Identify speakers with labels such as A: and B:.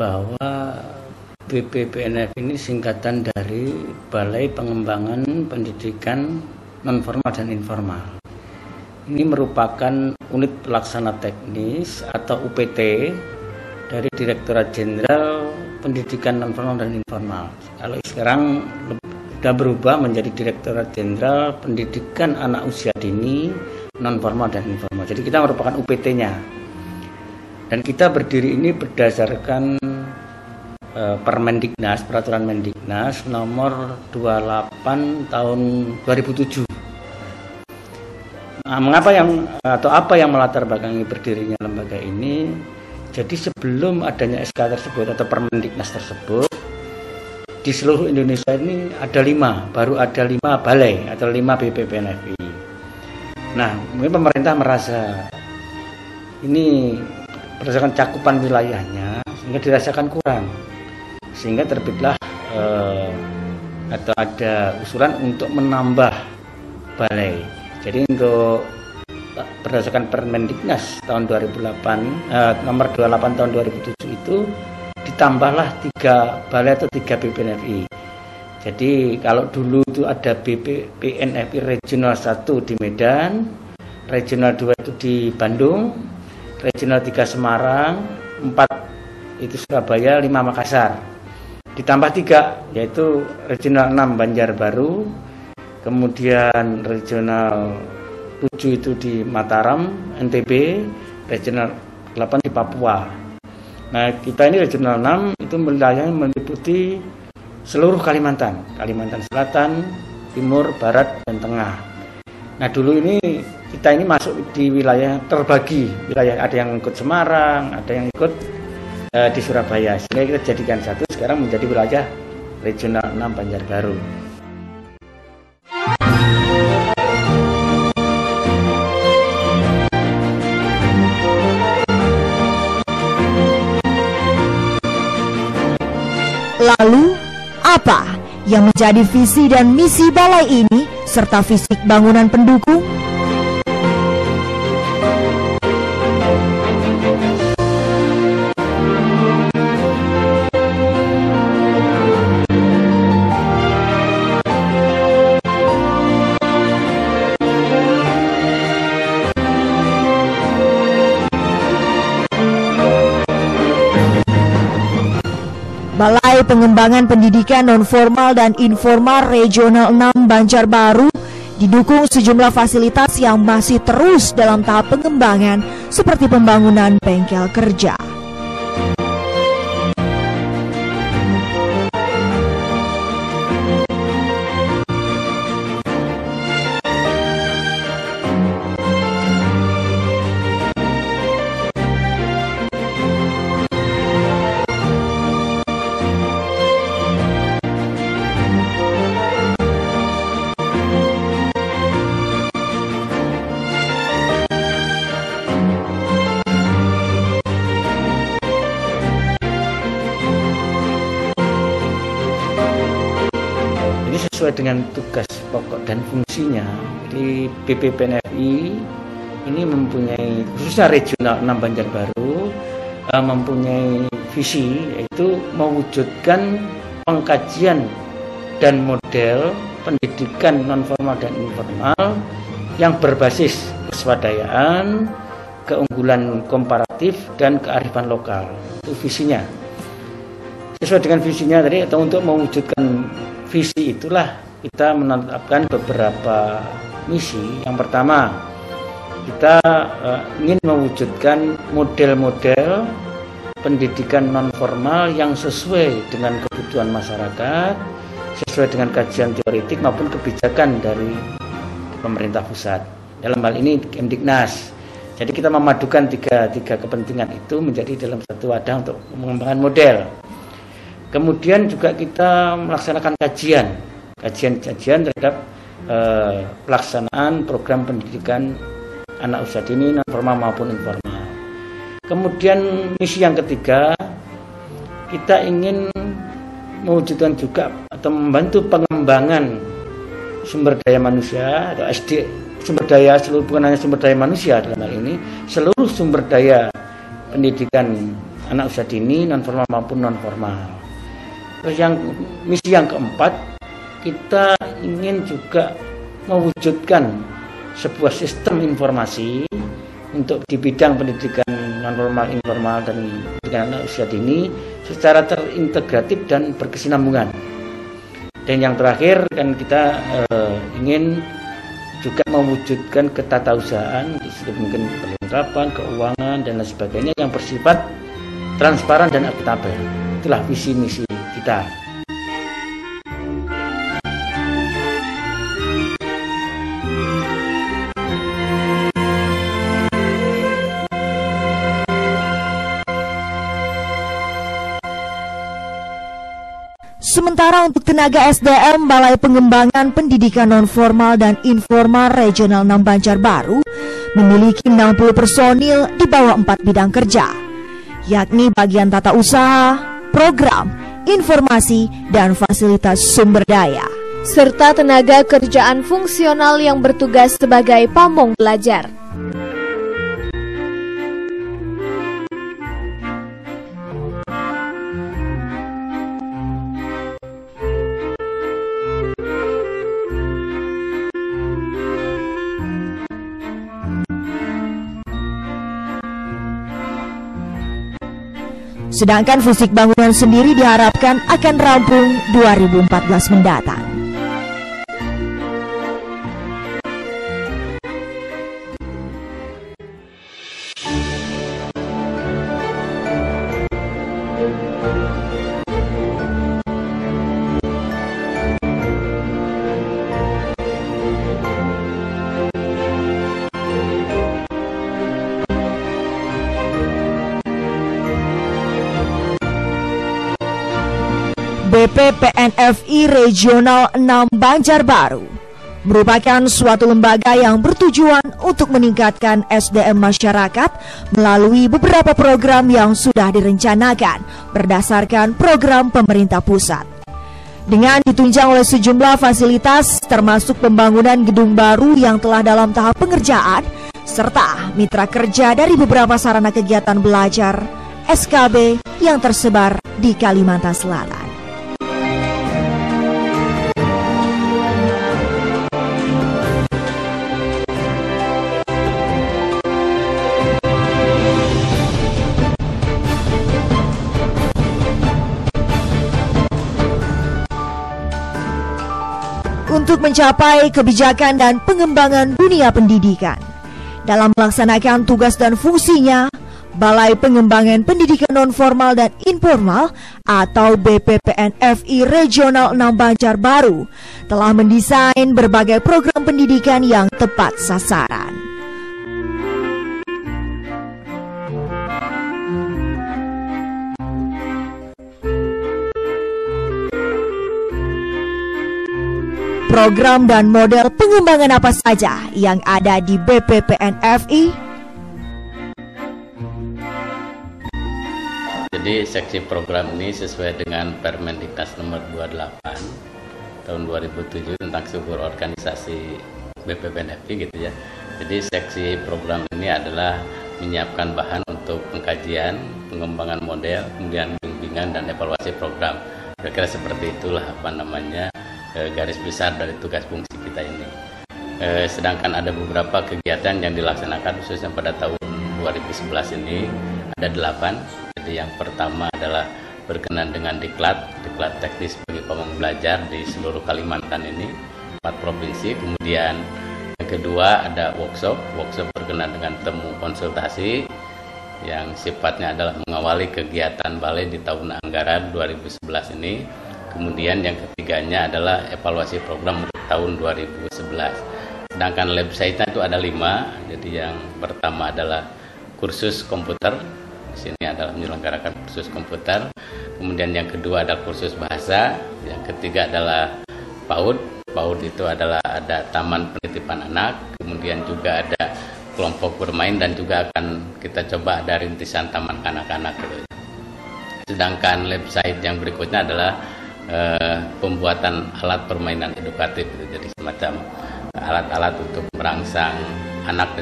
A: bahwa BPPNF ini singkatan dari Balai Pengembangan Pendidikan Non-Formal dan Informal. Ini merupakan unit pelaksana teknis atau UPT dari Direktorat Jenderal Pendidikan Non-Formal dan Informal. Kalau sekarang sudah berubah menjadi Direktorat Jenderal Pendidikan Anak Usia Dini Non-Formal dan Informal. Jadi kita merupakan UPT-nya. Dan kita berdiri ini berdasarkan Permendiknas, Peraturan Mendiknas nomor 28 tahun 2007. Apa yang melatar belakangi berdirinya lembaga ini? Jadi sebelum adanya SK tersebut atau Permendiknas tersebut, di seluruh Indonesia ini baru ada 5 balai atau 5 BPPNFI. Nah, mungkin pemerintah merasa ini berdasarkan cakupan wilayahnya sehingga dirasakan kurang, sehingga terbitlah atau ada usulan untuk menambah balai. Jadi untuk berdasarkan Permendiknas tahun 2008 nomor 28 tahun 2007 itu ditambahlah 3 balai atau 3 BPNFI. Jadi kalau dulu itu ada BPNFI Regional 1 di Medan, Regional 2 itu di Bandung, Regional 3 Semarang, 4 itu Surabaya, 5 Makassar. Ditambah 3 yaitu Regional 6 Banjarbaru, kemudian Regional 7 itu di Mataram, NTB, Regional 8 di Papua. Nah, kita ini Regional 6 itu wilayahnya meliputi seluruh Kalimantan Selatan, Timur, Barat, dan Tengah. Nah, dulu ini kita ini masuk di wilayah terbagi, ada yang ikut Semarang, ada yang ikut di Surabaya. Sehingga kita jadikan satu, sekarang menjadi wilayah Regional 6 Banjarbaru.
B: Lalu, apa yang menjadi visi dan misi balai ini serta fisik bangunan pendukung? Balai Pengembangan Pendidikan Non-Formal dan Informal Regional 6 Banjarbaru didukung sejumlah fasilitas yang masih terus dalam tahap pengembangan seperti pembangunan bengkel kerja.
A: Sesuai dengan tugas pokok dan fungsinya, di BPPNFI ini mempunyai, khususnya Regional 6 Banjarbaru, mempunyai visi yaitu mewujudkan pengkajian dan model pendidikan non-formal dan informal yang berbasis keswadayaan, keunggulan komparatif, dan kearifan lokal. Itu visinya. Sesuai dengan visinya tadi, atau untuk mewujudkan visi itulah kita menetapkan beberapa misi. Yang pertama, kita ingin mewujudkan model-model pendidikan non-formal yang sesuai dengan kebutuhan masyarakat, sesuai dengan kajian teoritik maupun kebijakan dari pemerintah pusat. Dalam hal ini Kemdiknas. Jadi kita memadukan tiga kepentingan itu menjadi dalam satu wadah untuk mengembangkan model. Kemudian juga kita melaksanakan kajian terhadap pelaksanaan program pendidikan anak usia dini non formal maupun informal. Kemudian misi yang ketiga, kita ingin mewujudkan juga atau membantu pengembangan sumber daya manusia atau sumber daya seluruh, bukan hanya sumber daya manusia dalam hal ini, seluruh sumber daya pendidikan anak usia dini, non formal maupun non formal. Terus misi yang keempat, kita ingin juga mewujudkan sebuah sistem informasi untuk di bidang pendidikan non formal, informal dan pendidikan anak usia dini secara terintegratif dan berkesinambungan. Dan yang terakhir kan kita ingin juga mewujudkan ketatausahaan di situ mungkin perlengkapan, keuangan dan lain sebagainya yang bersifat transparan dan akuntabel. Itulah visi misi kita.
B: Sementara untuk tenaga SDM, Balai Pengembangan Pendidikan Nonformal dan Informal Regional 6 Banjarbaru memiliki 60 personil di bawah 4 bidang kerja, yakni bagian tata usaha, program, informasi, dan fasilitas sumber daya,
C: serta tenaga kerjaan fungsional yang bertugas sebagai pamong belajar.
B: Sedangkan fisik bangunan sendiri diharapkan akan rampung 2014 mendatang. BPPNFI Regional 6 Banjarbaru merupakan suatu lembaga yang bertujuan untuk meningkatkan SDM masyarakat melalui beberapa program yang sudah direncanakan berdasarkan program pemerintah pusat. Dengan ditunjang oleh sejumlah fasilitas termasuk pembangunan gedung baru yang telah dalam tahap pengerjaan serta mitra kerja dari beberapa sarana kegiatan belajar SKB yang tersebar di Kalimantan Selatan. Untuk mencapai kebijakan dan pengembangan dunia pendidikan. Dalam melaksanakan tugas dan fungsinya, Balai Pengembangan Pendidikan Nonformal dan Informal atau BPPNFI Regional 6 Banjarbaru telah mendesain berbagai program pendidikan yang tepat sasaran. Program dan model pengembangan apa saja yang ada di BPPNFI?
D: Jadi seksi program ini sesuai dengan Permendiknas nomor 28 tahun 2007 tentang struktur organisasi BPPNFI gitu ya. Jadi seksi program ini adalah menyiapkan bahan untuk pengkajian, pengembangan model, kemudian bimbingan dan evaluasi program. Kira-kira seperti itulah garis besar dari tugas fungsi kita ini. Sedangkan ada beberapa kegiatan yang dilaksanakan khususnya pada tahun 2011 ini ada 8. Jadi yang pertama adalah berkenan dengan diklat teknis bagi pamong belajar di seluruh Kalimantan ini 4 provinsi. Kemudian yang kedua ada workshop berkenan dengan temu konsultasi yang sifatnya adalah mengawali kegiatan balai di tahun anggaran 2011 ini. Kemudian yang ketiganya adalah evaluasi program untuk tahun 2011. Sedangkan lab site-nya itu ada 5. Jadi yang pertama adalah kursus komputer. Di sini adalah menyelenggarakan kursus komputer. Kemudian yang kedua adalah kursus bahasa. Yang ketiga adalah PAUD. PAUD itu adalah ada taman penitipan anak. Kemudian juga ada kelompok bermain dan juga akan kita coba ada rintisan taman kanak-kanak. Sedangkan lab site yang berikutnya adalah pembuatan alat permainan edukatif, jadi semacam alat-alat untuk merangsang anak